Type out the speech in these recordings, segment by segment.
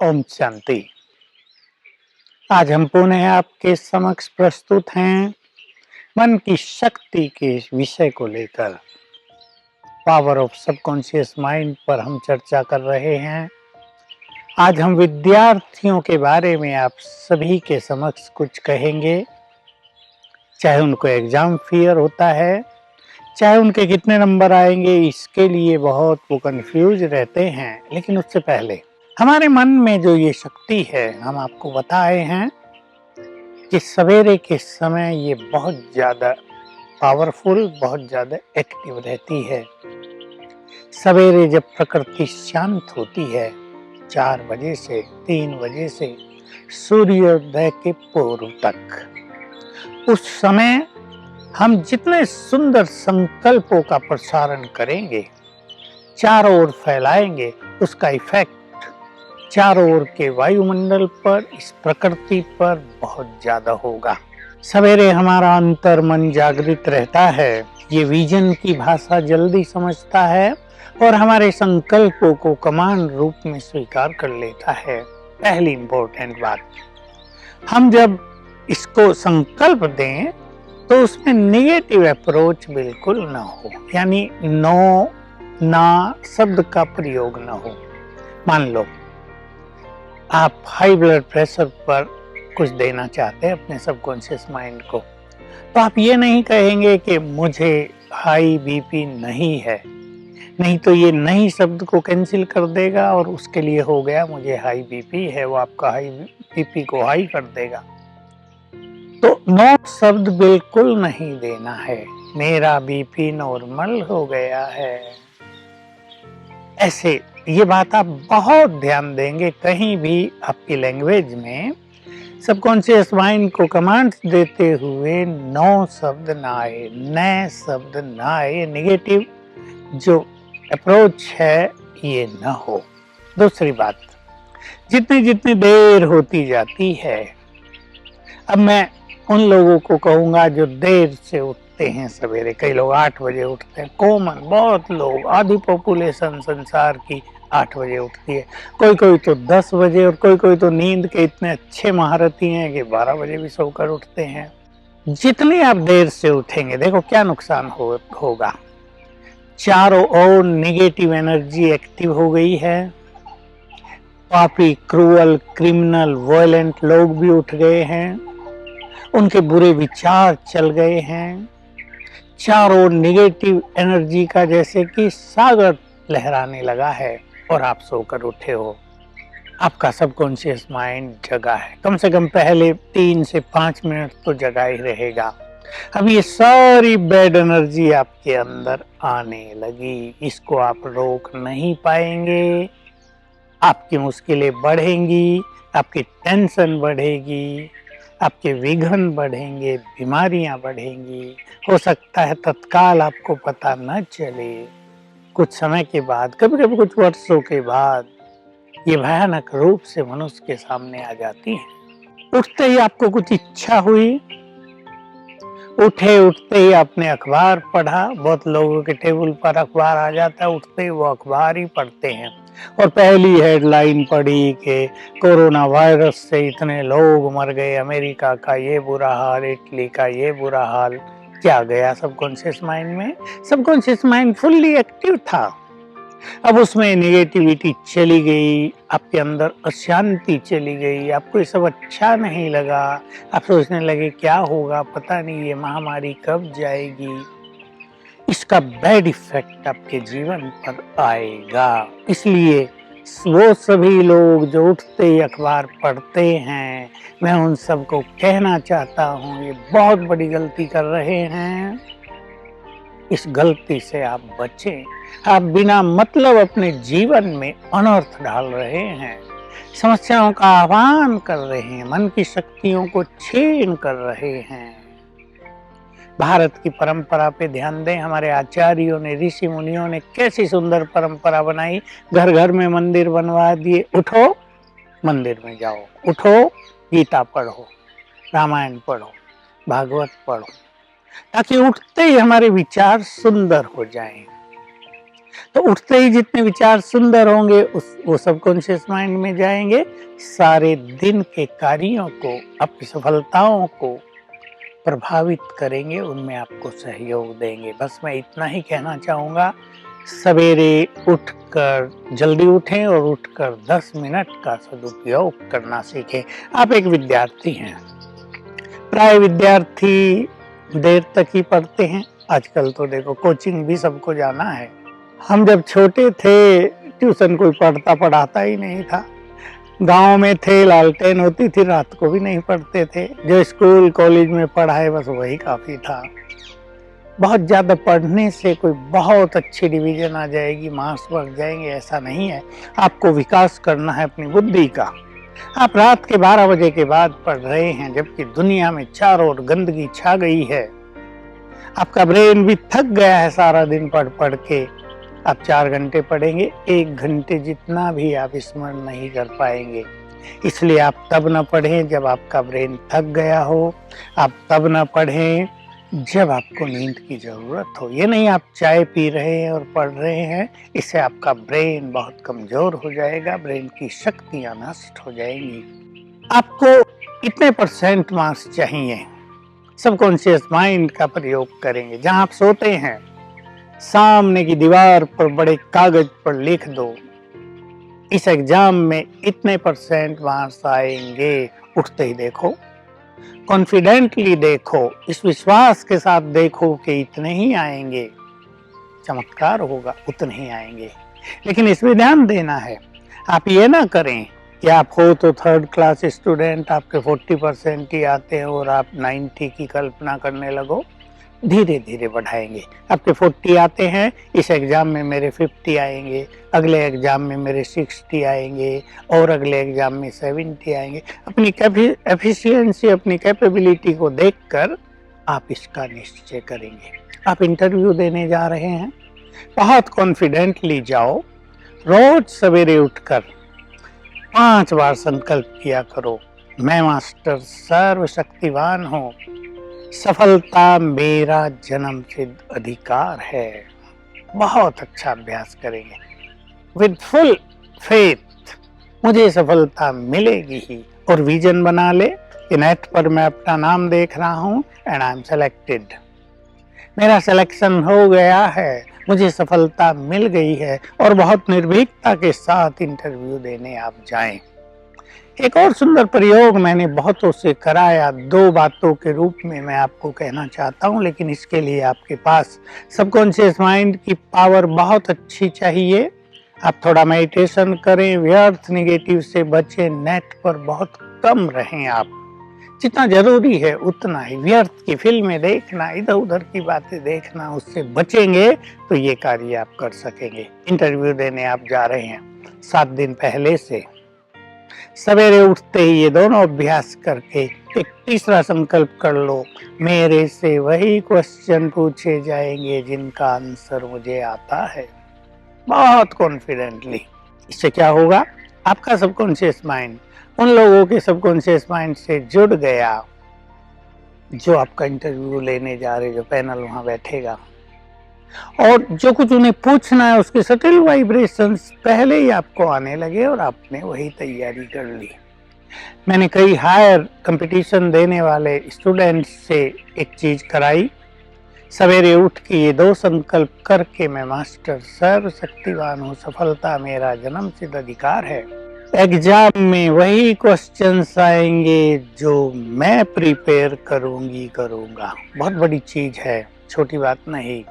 ओम शांति। आज हम पुनः आपके समक्ष प्रस्तुत हैं मन की शक्ति के विषय को लेकर। पावर ऑफ सबकॉन्शियस माइंड पर हम चर्चा कर रहे हैं। आज हम विद्यार्थियों के बारे में आप सभी के समक्ष कुछ कहेंगे। चाहे उनको एग्जाम फियर होता है, चाहे उनके कितने नंबर आएंगे, इसके लिए बहुत वो कंफ्यूज रहते हैं। लेकिन उससे पहले हमारे मन में जो ये शक्ति है, हम आपको बताए हैं कि सवेरे के समय ये बहुत ज़्यादा पावरफुल, बहुत ज़्यादा एक्टिव रहती है। सवेरे जब प्रकृति शांत होती है 4 बजे से 3 बजे से सूर्योदय के पूर्व तक, उस समय हम जितने सुंदर संकल्पों का प्रसारण करेंगे, चारों ओर फैलाएंगे, उसका इफेक्ट चारों ओर के वायुमंडल पर, इस प्रकृति पर बहुत ज्यादा होगा। सवेरे हमारा अंतर मन जागृत रहता है, ये विजन की भाषा जल्दी समझता है और हमारे संकल्पों को कमांड रूप में स्वीकार कर लेता है। पहली इंपॉर्टेंट बात, हम जब इसको संकल्प दें तो उसमें नेगेटिव अप्रोच बिल्कुल ना हो, यानी नो ना शब्द का प्रयोग ना हो। मान लो आप हाई ब्लड प्रेशर पर कुछ देना चाहते हैं अपने सबकॉन्शियस माइंड को, तो आप ये नहीं कहेंगे कि मुझे हाई बीपी नहीं है, नहीं तो ये नहीं शब्द को कैंसिल कर देगा और उसके लिए हो गया मुझे हाई बीपी है, वो आपका हाई बीपी को हाई कर देगा। तो नो शब्द बिल्कुल नहीं देना है, मेरा बीपी नॉर्मल हो गया है। ऐसे ये बात आप बहुत ध्यान देंगे, कहीं भी आपकी लैंग्वेज में सबकॉन्शियस माइंड को कमांड्स देते हुए नो शब्द ना आए, नए शब्द ना आए, नेगेटिव जो अप्रोच है ये ना हो। दूसरी बात, जितनी जितनी देर होती जाती है, अब मैं उन लोगों को कहूंगा जो देर से उठते हैं सवेरे, कई लोग 8 बजे उठते हैं, कॉमन, बहुत लोग, आधी पॉपुलेशन संसार की 8 बजे उठती है, कोई कोई तो 10 बजे और कोई कोई तो नींद के इतने अच्छे महारथी हैं कि 12 बजे भी सोकर उठते हैं। जितनी आप देर से उठेंगे, देखो क्या नुकसान होगा। चारों ओर नेगेटिव एनर्जी एक्टिव हो गई है, पापी, क्रूअल, क्रिमिनल, वायलेंट लोग भी उठ गए हैं, उनके बुरे विचार चल गए हैं, चारों नेगेटिव एनर्जी का जैसे कि सागर लहराने लगा है और आप सोकर उठे हो। आपका सबकॉन्शियस माइंड जगा है, कम से कम पहले 3 से 5 मिनट तो जगा ही रहेगा। अब ये सारी बैड एनर्जी आपके अंदर आने लगी, इसको आप रोक नहीं पाएंगे, आपकी मुश्किलें बढ़ेंगी, आपकी टेंशन बढ़ेगी, आपके विघ्न बढ़ेंगे, बीमारियां बढ़ेंगी। हो सकता है तत्काल आपको पता न चले, कुछ समय के बाद, कभी कभी कुछ वर्षों के बाद ये भयानक रूप से मनुष्य के सामने आ जाती है। उठते ही आपको कुछ इच्छा हुई, उठते ही आपने अखबार पढ़ा, बहुत लोगों के टेबल पर अखबार आ जाता है, उठते ही वो अखबार ही पढ़ते हैं और पहली हेडलाइन पढ़ी कि कोरोना वायरस से इतने लोग मर गए, अमेरिका का ये बुरा हाल, इटली का ये बुरा हाल। क्या गया सबकॉन्शियस माइंड में? सबकॉन्शियस माइंड फुल्ली एक्टिव था, अब उसमें नेगेटिविटी चली गई, आपके अंदर अशांति चली गई, आपको ये सब अच्छा नहीं लगा, आप सोचने लगे क्या होगा, पता नहीं ये महामारी कब जाएगी। इसका बैड इफेक्ट आपके जीवन पर आएगा। इसलिए वो सभी लोग जो उठते ही अखबार पढ़ते हैं, मैं उन सबको कहना चाहता हूँ, ये बहुत बड़ी गलती कर रहे हैं। इस गलती से आप बचें। आप बिना मतलब अपने जीवन में अनर्थ डाल रहे हैं, समस्याओं का आह्वान कर रहे हैं, मन की शक्तियों को छीन कर रहे हैं। भारत की परंपरा पे ध्यान दें, हमारे आचार्यों ने, ऋषि मुनियों ने कैसी सुंदर परंपरा बनाई, घर घर में मंदिर बनवा दिए। उठो, मंदिर में जाओ, उठो, गीता पढ़ो, रामायण पढ़ो, भागवत पढ़ो, ताकि उठते ही हमारे विचार सुंदर हो जाएं। तो उठते ही जितने विचार सुंदर होंगे वो सबकॉन्शियस माइंड में जाएंगे, सारे दिन के कार्यों को, आपकी सफलताओं को प्रभावित करेंगे, उनमें आपको सहयोग देंगे। बस मैं इतना ही कहना चाहूँगा, सवेरे उठकर जल्दी उठें और उठकर 10 मिनट का सदुपयोग करना सीखें। आप एक विद्यार्थी हैं, प्राय विद्यार्थी देर तक ही पढ़ते हैं। आजकल तो देखो कोचिंग भी सबको जाना है। हम जब छोटे थे ट्यूशन कोई पढ़ता पढ़ाता ही नहीं था। गांव में थे, लालटेन होती थी, रात को भी नहीं पढ़ते थे। जो स्कूल कॉलेज में पढ़ा है बस वही काफी था। बहुत ज्यादा पढ़ने से कोई बहुत अच्छी डिवीजन आ जाएगी, मार्क्स बढ़ जाएंगे, ऐसा नहीं है। आपको विकास करना है अपनी बुद्धि का। आप रात के 12 बजे के बाद पढ़ रहे हैं, जबकि दुनिया में चारों ओर गंदगी छा गई है। आपका ब्रेन भी थक गया है सारा दिन पढ़ पढ़ के। आप 4 घंटे पढ़ेंगे, 1 घंटे जितना भी आप स्मरण नहीं कर पाएंगे। इसलिए आप तब न पढ़ें जब आपका ब्रेन थक गया हो। आप तब न पढ़ें जब आपको नींद की जरूरत हो। ये नहीं आप चाय पी रहे हैं और पढ़ रहे हैं, इससे आपका ब्रेन बहुत कमजोर हो जाएगा, ब्रेन की शक्तियां नष्ट हो जाएंगी। आपको कितने % मार्क्स चाहिए? सबकॉन्शियस माइंड का प्रयोग करेंगे। जहां आप सोते हैं, सामने की दीवार पर बड़े कागज पर लिख दो, इस एग्जाम में इतने % मार्क्स आएंगे। उठते ही देखो, कॉन्फिडेंटली देखो, इस विश्वास के साथ देखो कि इतने ही आएंगे। चमत्कार होगा, उतने ही आएंगे। लेकिन इसमें ध्यान देना है, आप ये ना करें कि आप हो तो 3rd क्लास स्टूडेंट, आपके 40% ही आते हैं और आप 90 की कल्पना करने लगो। धीरे धीरे बढ़ाएंगे। आपके 40 आते हैं, इस एग्जाम में मेरे 50 आएंगे, अगले एग्जाम में मेरे 60 आएंगे और अगले एग्जाम में 70 आएंगे। अपनी एफिशिएंसी, अपनी कैपेबिलिटी को देखकर आप इसका निश्चय करेंगे। आप इंटरव्यू देने जा रहे हैं, बहुत कॉन्फिडेंटली जाओ। रोज सवेरे उठकर 5 बार संकल्प किया करो, मैं मास्टर सर्वशक्तिवान हूँ, सफलता मेरा जन्मसिद्ध अधिकार है। बहुत अच्छा अभ्यास करेंगे विद फुल फेथ, मुझे सफलता मिलेगी ही। और विजन बना ले कि नेट पर मैं अपना नाम देख रहा हूँ एंड आई एम सेलेक्टेड, मेरा सिलेक्शन हो गया है, मुझे सफलता मिल गई है। और बहुत निर्भीकता के साथ इंटरव्यू देने आप जाएं। एक और सुंदर प्रयोग मैंने बहुतों से कराया, 2 बातों के रूप में मैं आपको कहना चाहता हूं, लेकिन इसके लिए आपके पास सबकॉन्शियस माइंड की पावर बहुत अच्छी चाहिए। आप थोड़ा मेडिटेशन करें, व्यर्थ नेगेटिव से बचें, नेट पर बहुत कम रहें। आप जितना जरूरी है उतना ही, व्यर्थ की फिल्में देखना, इधर उधर की बातें देखना, उससे बचेंगे तो ये कार्य आप कर सकेंगे। इंटरव्यू देने आप जा रहे हैं, 7 दिन पहले से सवेरे उठते ही ये दोनों अभ्यास करके एक तीसरा संकल्प कर लो, मेरे से वही क्वेश्चन पूछे जाएंगे जिनका आंसर मुझे आता है, बहुत कॉन्फिडेंटली। इससे क्या होगा, आपका सबकॉन्शियस माइंड उन लोगों के सबकॉन्शियस माइंड से जुड़ गया जो आपका इंटरव्यू लेने जा रहे, जो पैनल वहां बैठेगा, और जो कुछ उन्हें पूछना है उसके सटल वाइब्रेशंस पहले ही आपको आने लगे और आपने वही तैयारी कर ली। मैंने कई हायर कंपटीशन देने वाले स्टूडेंट्स से एक चीज कराई, सवेरे उठ के ये 2 संकल्प करके मैं मास्टर सर्वशक्तिवान हूँ, सफलता मेरा जन्मसिद्ध अधिकार है। एग्जाम में वही क्वेश्चंस आएंगे जो मैं प्रिपेयर करूंगा। बहुत बड़ी चीज है, छोटी बात नहीं।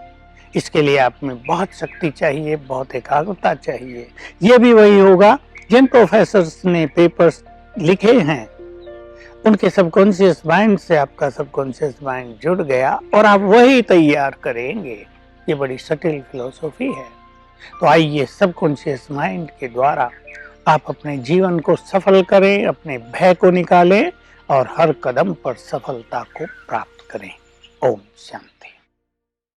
इसके लिए आप में बहुत शक्ति चाहिए, बहुत एकाग्रता चाहिए। ये भी वही होगा जिन प्रोफेसर्स ने पेपर्स लिखे हैं, उनके सबकॉन्शियस माइंड से आपका सबकॉन्शियस माइंड जुड़ गया और आप वही तैयार करेंगे। ये बड़ी सटिल फिलॉसफी है। तो आइए सबकॉन्शियस माइंड के द्वारा आप अपने जीवन को सफल करें, अपने भय को निकालें और हर कदम पर सफलता को प्राप्त करें। ओम शांति।